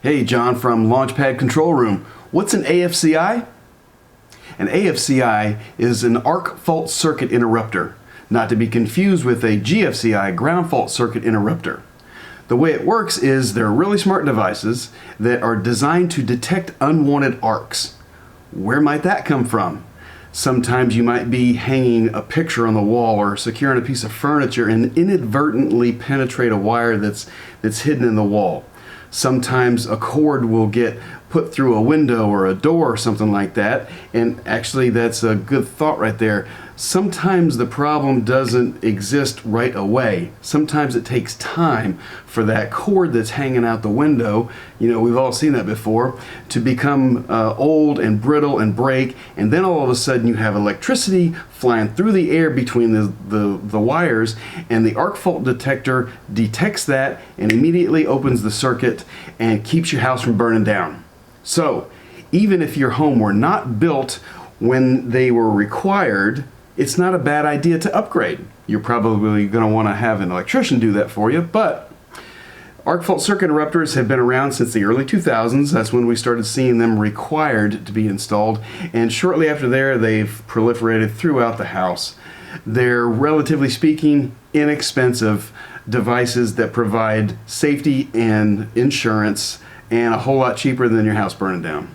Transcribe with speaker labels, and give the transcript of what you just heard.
Speaker 1: Hey, John from Launchpad Control Room. What's an AFCI? An AFCI is an arc fault circuit interrupter, not to be confused with a GFCI, ground fault circuit interrupter. The way it works is they're really smart devices that are designed to detect unwanted arcs. Where might that come from? Sometimes you might be hanging a picture on the wall or securing a piece of furniture and inadvertently penetrate a wire that's hidden in the wall. Sometimes a cord will get put through a window or a door or something like that, and actually that's a good thought right there. Sometimes the problem doesn't exist right away. Sometimes it takes time for that cord that's hanging out the window, we've all seen that before, to become old and brittle and break, and then all of a sudden you have electricity flying through the air between the wires, and the arc fault detector detects that and immediately opens the circuit and keeps your house from burning down. So even if your home were not built when they were required, it's not a bad idea to upgrade. You're probably going to want to have an electrician do that for you, but arc fault circuit interrupters have been around since the early 2000s. That's when we started seeing them required to be installed, and shortly after there they've proliferated throughout the house. They're, relatively speaking, inexpensive devices that provide safety and insurance, and a whole lot cheaper than your house burning down.